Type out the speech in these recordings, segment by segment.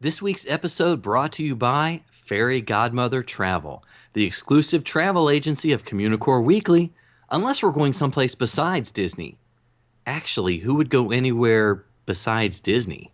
This week's episode brought to you by Fairy Godmother Travel, the exclusive travel agency of Communicore Weekly, unless we're going someplace besides Disney. Actually, who would go anywhere besides Disney?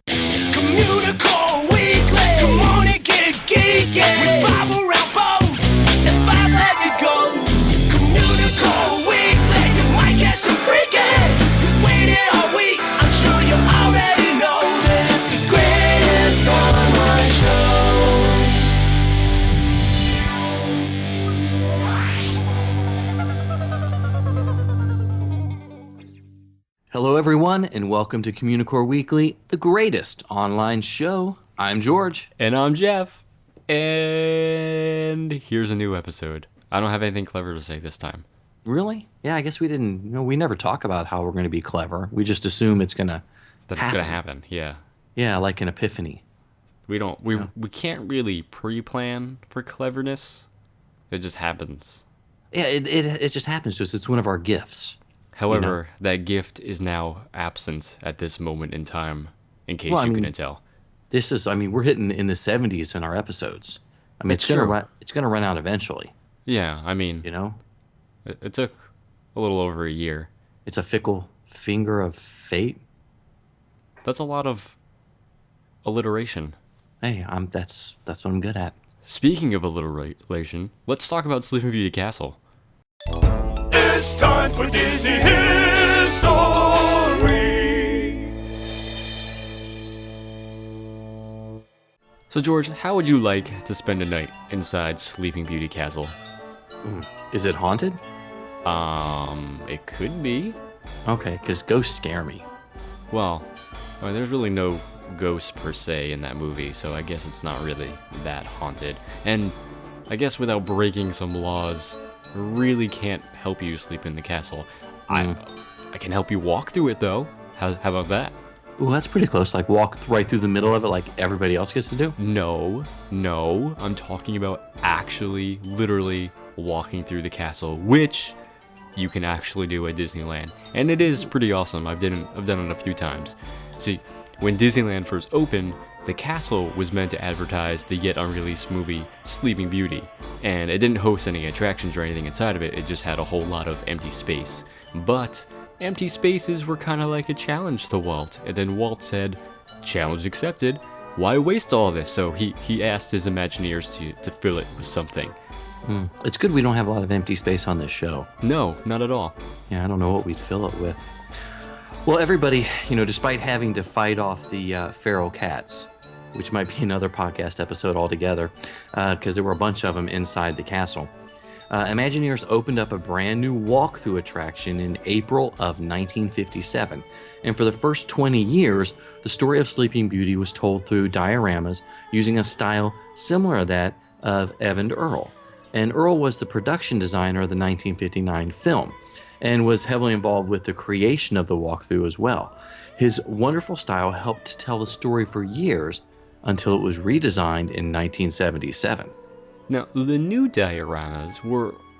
Communicore Weekly. Come on and get geeky. We bob around boats and five-legged goats. Communicore Weekly. You might catch some freaking. You waited all week. I'm sure you already know that it's the greatest online show. Hello, everyone, and welcome to Communicore Weekly, the greatest online show. I'm George. And I'm Jeff. And here's a new episode. I don't have anything clever to say this time. Really? Yeah, I guess we didn't. We never talk about how we're going to be clever. We just assume it's going to It's gonna happen, yeah. Yeah, like an epiphany. We can't really pre-plan for cleverness. It just happens. Yeah, it just happens to us. It's one of our gifts. However, that gift is now absent at this moment in time, in case you couldn't tell. We're hitting in the 70s in our episodes. It's true. gonna run out eventually. Yeah, it took a little over a year. It's a fickle finger of fate. That's a lot of alliteration. Hey, that's what I'm good at. Speaking of alliteration, let's talk about Sleeping Beauty Castle. It's time for Disney History. So George, how would you like to spend a night inside Sleeping Beauty Castle? Is it haunted? It could be. Okay, because ghosts scare me. Well, there's really no ghosts per se in that movie, so I guess it's not really that haunted. And I guess without breaking some laws, I really can't help you sleep in the castle. I can help you walk through it though. How about that? Ooh, that's pretty close. Like walk right through the middle of it like everybody else gets to do? No, I'm talking about actually, literally walking through the castle, which you can actually do at Disneyland. And it is pretty awesome. I've done it a few times. See, when Disneyland first opened, the castle was meant to advertise the yet unreleased movie Sleeping Beauty, and it didn't host any attractions or anything inside of it, it just had a whole lot of empty space. But empty spaces were kind of like a challenge to Walt, and then Walt said, challenge accepted, why waste all this? So he asked his Imagineers to fill it with something. It's good we don't have a lot of empty space on this show. No, not at all. Yeah, I don't know what we'd fill it with. Well, everybody, despite having to fight off the feral cats, which might be another podcast episode altogether, because there were a bunch of them inside the castle, Imagineers opened up a brand new walkthrough attraction in April of 1957. And for the first 20 years, the story of Sleeping Beauty was told through dioramas using a style similar to that of Evan Earl. And Earl was the production designer of the 1959 film and was heavily involved with the creation of the walkthrough as well. His wonderful style helped to tell the story for years until it was redesigned in 1977. Now, the new dioramas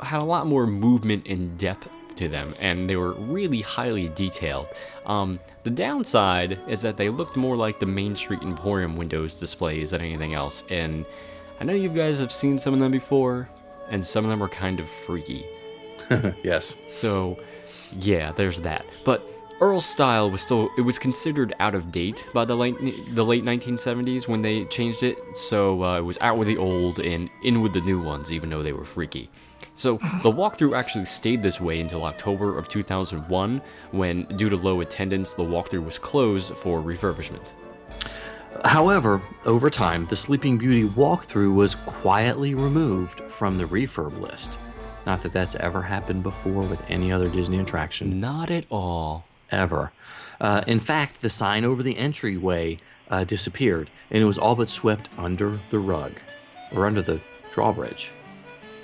had a lot more movement and depth to them, and they were really highly detailed. The downside is that they looked more like the Main Street Emporium windows displays than anything else, and I know you guys have seen some of them before, and some of them are kind of freaky. Yes. So, yeah, there's that. But Earl's style was considered out of date by the late 1970s when they changed it, so it was out with the old and in with the new ones, even though they were freaky. So the walkthrough actually stayed this way until October of 2001, when, due to low attendance, the walkthrough was closed for refurbishment. However, over time, the Sleeping Beauty walkthrough was quietly removed from the refurb list. Not that that's ever happened before with any other Disney attraction. Not at all. Ever. In fact, the sign over the entryway disappeared, and it was all but swept under the rug, or under the drawbridge,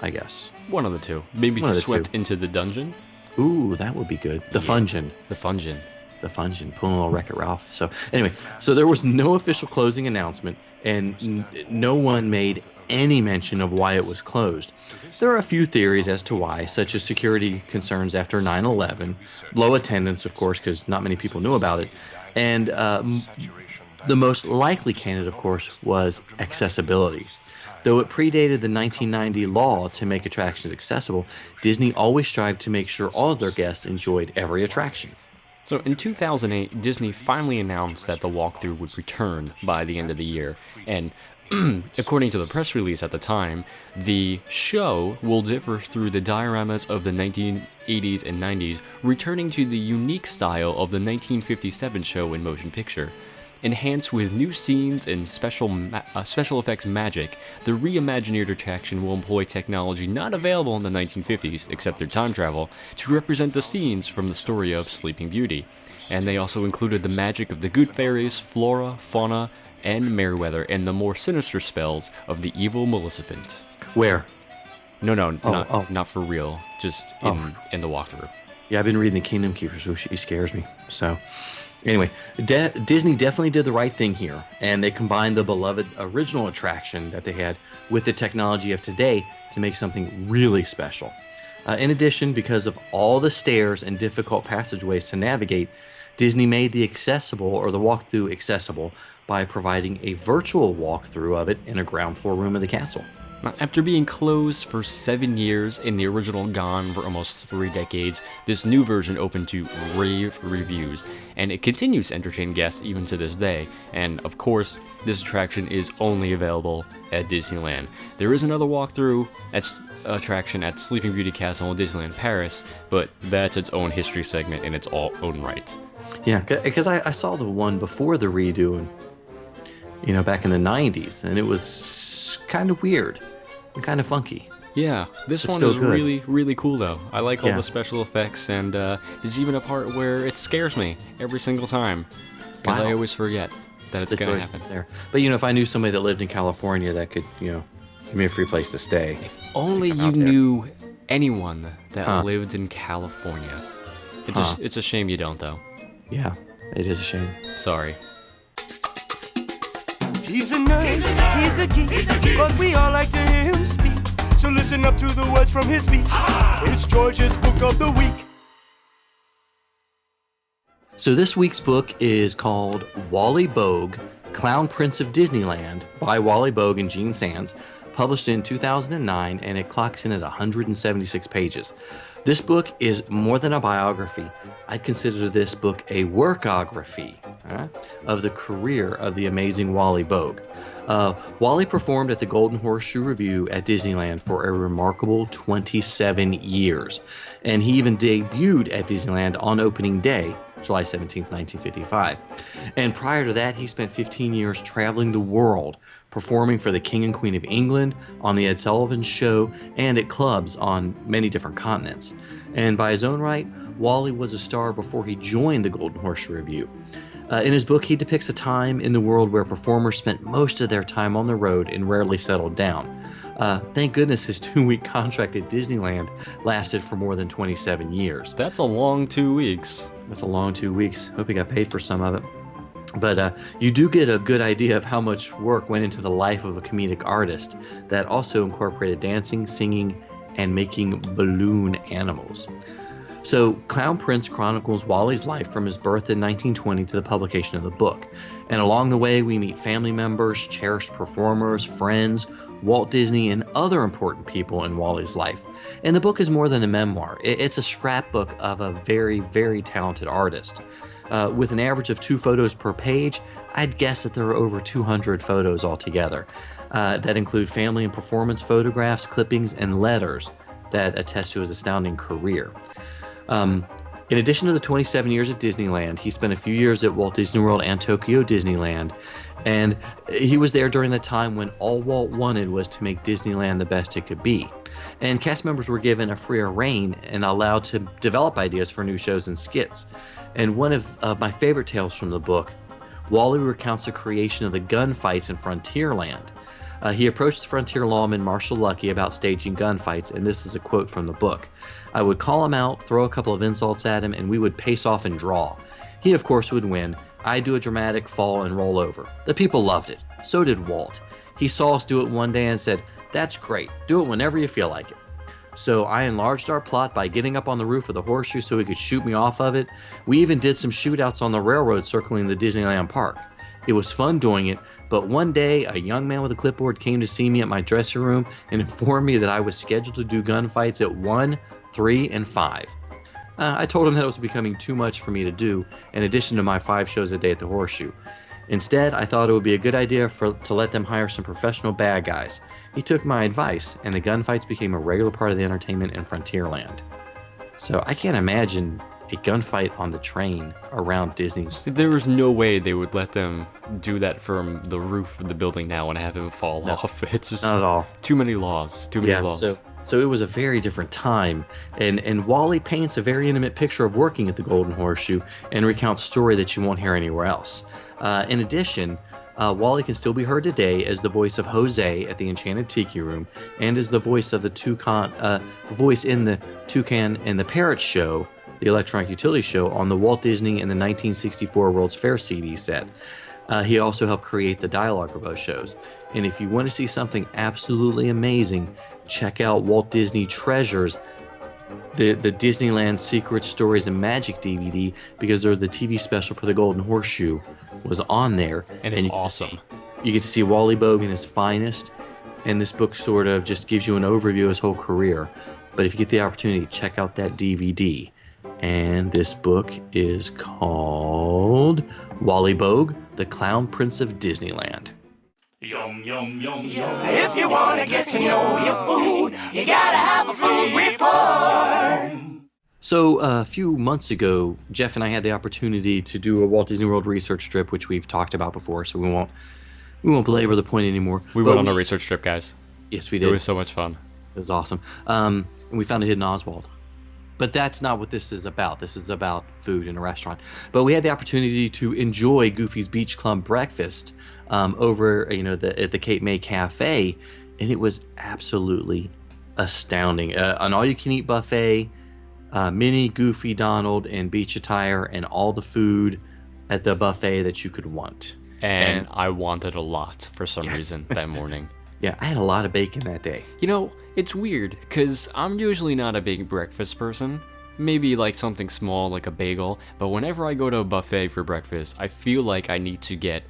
I guess. One of the two. Maybe One of the swept two. into the dungeon? Ooh, that would be good. The Fungin. The Fungin. The Fungin, pulling a little Wreck-It Ralph. So anyway, so there was no official closing announcement, and no one made any mention of why it was closed. There are a few theories as to why, such as security concerns after 9/11, low attendance, of course, because not many people knew about it, and the most likely candidate, of course, was accessibility. Though it predated the 1990 law to make attractions accessible, Disney always strived to make sure all of their guests enjoyed every attraction. So in 2008, Disney finally announced that the walkthrough would return by the end of the year, and according to the press release at the time, the show will differ through the dioramas of the 1980s and 90s, returning to the unique style of the 1957 show in motion picture. Enhanced with new scenes and special effects magic, the reimagined attraction will employ technology not available in the 1950s, except through time travel, to represent the scenes from the story of Sleeping Beauty. And they also included the magic of the good fairies, flora, fauna, and Merryweather, and the more sinister spells of the evil Maleficent. Where? No, not for real. Just in the walkthrough. Yeah, I've been reading the Kingdom Keeper, so she scares me. So, anyway, Disney definitely did the right thing here, and they combined the beloved original attraction that they had with the technology of today to make something really special. In addition, because of all the stairs and difficult passageways to navigate, Disney made the walkthrough accessible by providing a virtual walkthrough of it in a ground floor room of the castle. Now, after being closed for 7 years and the original gone for almost 3 decades, this new version opened to rave reviews, and it continues to entertain guests even to this day. And of course, this attraction is only available at Disneyland. There is another walkthrough attraction at Sleeping Beauty Castle in Disneyland Paris, but that's its own history segment in its own right. Yeah, because I saw the one before the redo, back in the 90s, and it was kind of weird and kind of funky. Yeah, this one is really, really cool though. I like all the special effects, and there's even a part where it scares me every single time, because I always forget that it's going to happen. There. But if I knew somebody that lived in California that could, give me a free place to stay. If only you knew anyone that lived in California. It's a shame you don't though. Yeah, it is a shame. Sorry. He's a nerd, he's a geek, but we all like to hear him speak. So listen up to the words from his beat. It's George's Book of the Week. So this week's book is called Wally Boag, Clown Prince of Disneyland by Wally Boag and Gene Sands, published in 2009, and it clocks in at 176 pages. This book is more than a biography. I'd consider this book a workography of the career of the amazing Wally Boag. Wally performed at the Golden Horseshoe Revue at Disneyland for a remarkable 27 years, and he even debuted at Disneyland on opening day, July 17, 1955. And prior to that, he spent 15 years traveling the world, performing for the King and Queen of England, on the Ed Sullivan Show, and at clubs on many different continents. And by his own right, Wally was a star before he joined the Golden Horseshoe Revue. In his book, he depicts a time in the world where performers spent most of their time on the road and rarely settled down. Thank goodness his 2-week contract at Disneyland lasted for more than 27 years. That's a long 2 weeks. That's a long 2 weeks. Hope he got paid for some of it. But you do get a good idea of how much work went into the life of a comedic artist that also incorporated dancing, singing, and making balloon animals. So Clown Prince chronicles Wally's life from his birth in 1920 to the publication of the book. And along the way, we meet family members, cherished performers, friends, Walt Disney, and other important people in Wally's life. And the book is more than a memoir. It's a scrapbook of a very, very talented artist. With an average of 2 photos per page, I'd guess that there are over 200 photos altogether. That include family and performance photographs, clippings, and letters that attest to his astounding career. In addition to the 27 years at Disneyland, he spent a few years at Walt Disney World and Tokyo Disneyland, and he was there during the time when all Walt wanted was to make Disneyland the best it could be. And cast members were given a freer rein and allowed to develop ideas for new shows and skits. And one of my favorite tales from the book, Wally recounts the creation of the gunfights in Frontierland. He approached Frontier lawman Marshall Luckey about staging gunfights, and this is a quote from the book. I would call him out, throw a couple of insults at him, and we would pace off and draw. He, of course, would win. I'd do a dramatic fall and roll over. The people loved it. So did Walt. He saw us do it one day and said, "That's great. Do it whenever you feel like it." So I enlarged our plot by getting up on the roof of the horseshoe so he could shoot me off of it. We even did some shootouts on the railroad circling the Disneyland park. It was fun doing it, but one day a young man with a clipboard came to see me at my dressing room and informed me that I was scheduled to do gunfights at 1, 3, and 5. I told him that it was becoming too much for me to do, in addition to my 5 shows a day at the horseshoe. Instead, I thought it would be a good idea to let them hire some professional bad guys. He took my advice, and the gunfights became a regular part of the entertainment in Frontierland. So I can't imagine a gunfight on the train around Disney. See, there was no way they would let them do that from the roof of the building now and have him fall off. It's just Not at all. too many laws. Too many laws. So it was a very different time, and Wally paints a very intimate picture of working at the Golden Horseshoe and recounts story that you won't hear anywhere else. In addition, Wally can still be heard today as the voice of Jose at the Enchanted Tiki Room, and as the voice of the voice in the Toucan and the Parrot show, the electronic utility show on the Walt Disney and the 1964 World's Fair CD set. He also helped create the dialogue for both shows. And if you want to see something absolutely amazing, check out Walt Disney Treasures, the Disneyland Secret Stories and Magic DVD, because they're the TV special for the Golden Horseshoe was on there. And it's you awesome. You get to see Wally Boag in his finest, and this book sort of just gives you an overview of his whole career. But if you get the opportunity, check out that DVD. And this book is called Wally Boag, the Clown Prince of Disneyland. Yum, yum, yum, yum. If you want to get to know your food, you gotta have a food report. So a few months ago, Jeff and I had the opportunity to do a Walt Disney World research trip, which we've talked about before, so we won't belabor the point anymore. We went on a research trip, guys. Yes, we did. It was so much fun. It was awesome. And we found a hidden Oswald. But that's not what this is about. This is about food in a restaurant. But we had the opportunity to enjoy Goofy's Beach Club breakfast over, at the Cape May Cafe, and it was absolutely astounding. An all-you-can-eat buffet, Minnie, Goofy, Donald, and beach attire, and all the food at the buffet that you could want. And I wanted a lot for some reason that morning. Yeah, I had a lot of bacon that day. You know, it's weird, because I'm usually not a big breakfast person. Maybe like something small, like a bagel. But whenever I go to a buffet for breakfast, I feel like I need to get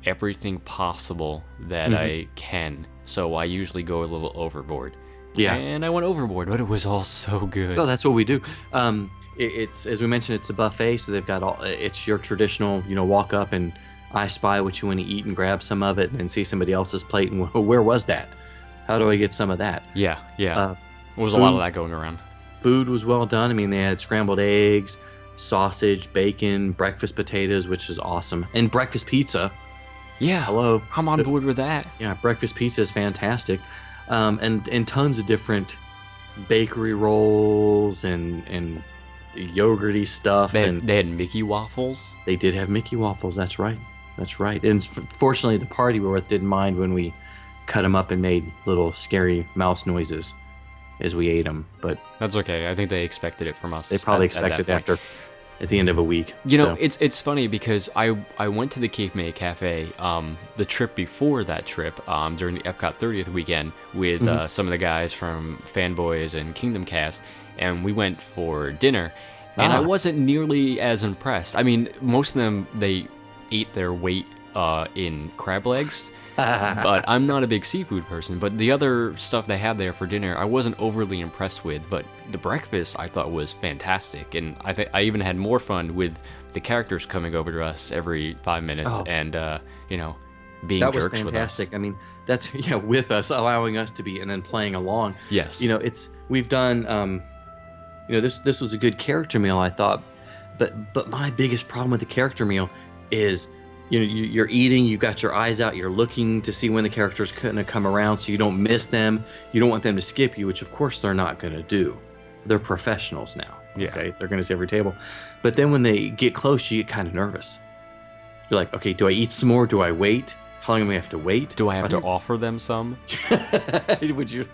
everything possible that I can. So I usually go a little overboard. Yeah. And I went overboard, but it was all so good. Oh, that's what we do. It's, as we mentioned, it's a buffet, so they've got it's your traditional, walk up and I spy what you want to eat and grab some of it and then see somebody else's plate and where was that? How do I get some of that? Yeah. There was a lot of that going around. Food was well done. I mean, they had scrambled eggs, sausage, bacon, breakfast potatoes, which is awesome, and breakfast pizza. Yeah. Hello. I'm on board with that. Yeah, breakfast pizza is fantastic. And tons of different bakery rolls and yogurty stuff. They had Mickey waffles. They did have Mickey waffles. That's right. And fortunately, the party we were with didn't mind when we cut them up and made little scary mouse noises as we ate them. But that's okay. I think they expected it from us. They probably expected it at the end of a week. It's funny because I went to the Cape May Cafe the trip before that trip during the Epcot 30th weekend with some of the guys from Fanboys and Kingdom Cast, and we went for dinner, and I wasn't nearly as impressed. I mean, most of them, they ate their weight in crab legs, but I'm not a big seafood person. But the other stuff they had there for dinner, I wasn't overly impressed with. But the breakfast I thought was fantastic, and I even had more fun with the characters coming over to us every 5 minutes and being that jerks was fantastic. with us. I mean, that's with us, allowing us to be and then playing along. Yes. We've done this was a good character meal, I thought, but my biggest problem with the character meal is you're eating, you got your eyes out, you're looking to see when the character's going to come around so you don't miss them. You don't want them to skip you, which of course they're not going to do. They're professionals now. Yeah. Okay, they're going to see every table. But then when they get close, you get kind of nervous. You're like, okay, do I eat some more? Do I wait? How long do I have to wait? Do I have to offer them some? Would you?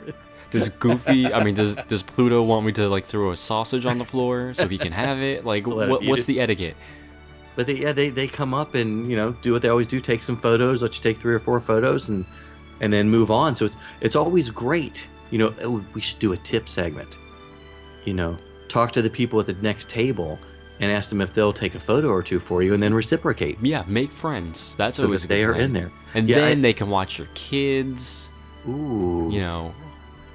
Does Goofy, does Pluto want me to throw a sausage on the floor so he can have it? What's the etiquette? But they come up and do what they always do, take some photos, let you take 3 or 4 photos, and and then move on. So it's always great. We should do a tip segment. Talk to the people at the next table and ask them if they'll take a photo or two for you, and then reciprocate. Yeah, make friends. That's so always that a good they are thing. in there, and then they can watch your kids. Ooh,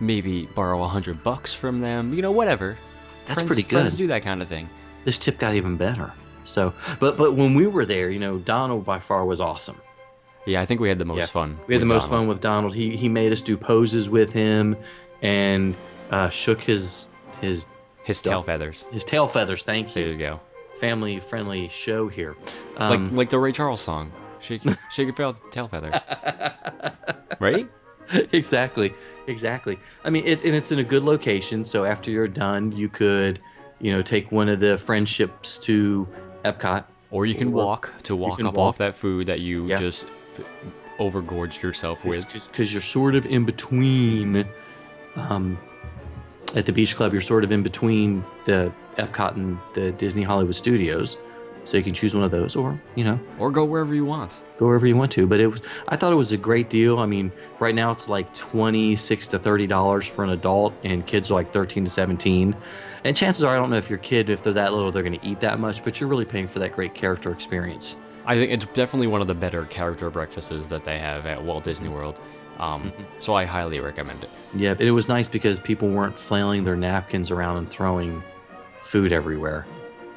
Maybe borrow $100 from them. Whatever. That's Friends, pretty good. Friends do that kind of thing. This tip got even better. So, but when we were there, Donald by far was awesome. Yeah, I think we had the most fun. We had the with most Donald. fun with Donald. He made us do poses with him, and shook his tail feathers. His tail feathers. Thank you. There you go. Family friendly show here. Like the Ray Charles song, shake your tail feather. Right? Exactly. I mean, it's in a good location. So after you're done, you could, take one of the friendships to Epcot, Or you can walk off that food that you just overgorged yourself with. Because you're sort of in between. At the Beach Club, you're sort of in between the Epcot and the Disney Hollywood Studios, so you can choose one of those, or Or go wherever you want. go wherever you want to. But I thought it was a great deal. I mean, right now it's like $26 to $30 for an adult, and kids are like 13 to 17. And chances are, I don't know if your kid, if they're that little, they're going to eat that much, but you're really paying for that great character experience. I think it's definitely one of the better character breakfasts that they have at Walt Disney World. So I highly recommend it. Yeah, but it was nice because people weren't flailing their napkins around and throwing food everywhere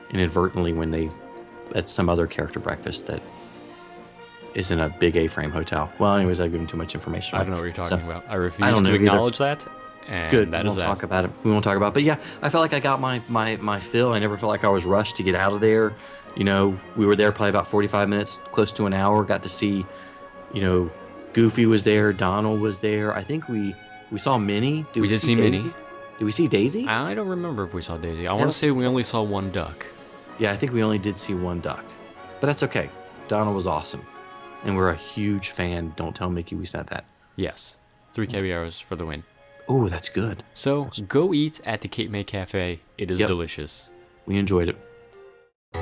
inadvertently when they at some other character breakfast that is in a big A-frame hotel. Well, anyways, I've given too much information. I don't know what you're talking about. I refuse don't know to either. acknowledge that. And Good. that We is won't that. talk about it. We won't talk about it. But yeah, I felt like I got my fill. I never felt like I was rushed to get out of there. We were there probably about 45 minutes, close to an hour. Got to see, Goofy was there. Donald was there. I think we saw Minnie. We did see Daisy? Minnie. Did we see Daisy? I don't remember if we saw Daisy. I want to say we only saw one duck. Yeah, I think we only did see one duck. But that's okay. Donald was awesome. And we're a huge fan. Don't tell Mickey we said that. Yes. 3 caviars for the win. Oh, that's good. So go eat at the Cape May Cafe. It is delicious. We enjoyed it.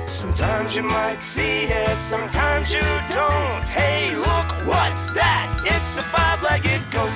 Sometimes you might see it, sometimes you don't. Hey, look, what's that? It's a five-legged goat.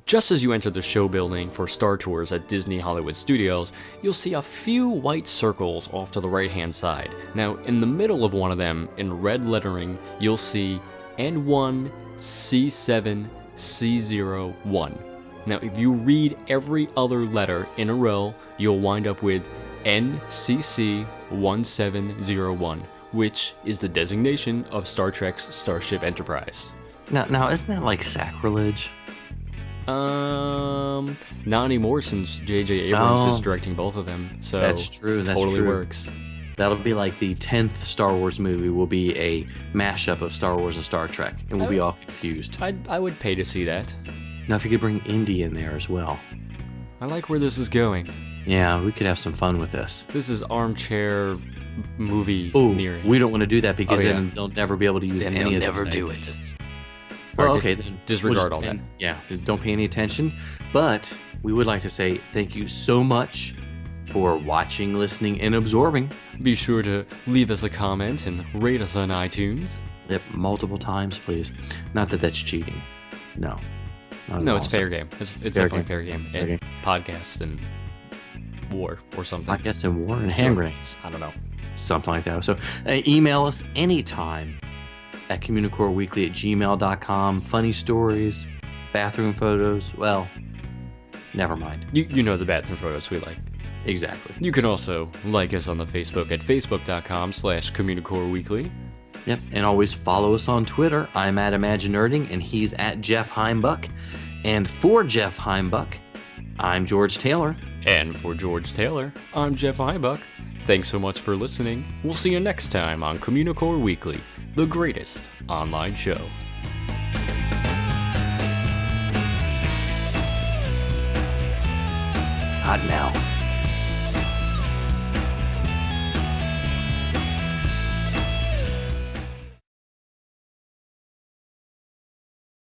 Just as you enter the show building for Star Tours at Disney Hollywood Studios, you'll see a few white circles off to the right-hand side. Now, in the middle of one of them, in red lettering, you'll see N1 C7 C01. Now, if you read every other letter in a row, you'll wind up with NCC 1701, which is the designation of Star Trek's Starship Enterprise. Now, isn't that like sacrilege? Not anymore since J.J. Abrams is directing both of them, so That's true, that's totally true. works. That'll be like the 10th Star Wars movie will be a mashup of Star Wars and Star Trek, and we'll be all confused. I would pay to see that. Now, if you could bring Indy in there as well. I like where this is going. Yeah, we could have some fun with this. This is armchair movie Oh, nearing. we don't want to do that because Oh, yeah. then they'll never be able to use Then any they'll of those never do segments. it. Well, Or okay, then disregard all that. Yeah, don't pay any attention. But we would like to say thank you so much for watching, listening, and absorbing. Be sure to leave us a comment and rate us on iTunes. Yep, multiple times, please. Not that that's cheating. No. Not at No, all. it's fair game. It's Fair definitely game. fair game. Fair And game. podcast and war or something. I guess in war and Sure. hand grenades. I don't know. Something like that. So email us anytime at communicoreweekly@gmail.com. Funny stories, bathroom photos. Well, never mind. You know the bathroom photos we like. Exactly. You can also like us on the Facebook at facebook.com/Communicore Weekly. Yep. And always follow us on Twitter. I'm at ImagineNerding and he's at Jeff Heimbuck. And for Jeff Heimbuck, I'm George Taylor. And for George Taylor, I'm Jeff Heibuck. Thanks so much for listening. We'll see you next time on Communicore Weekly, the greatest online show. Hot now.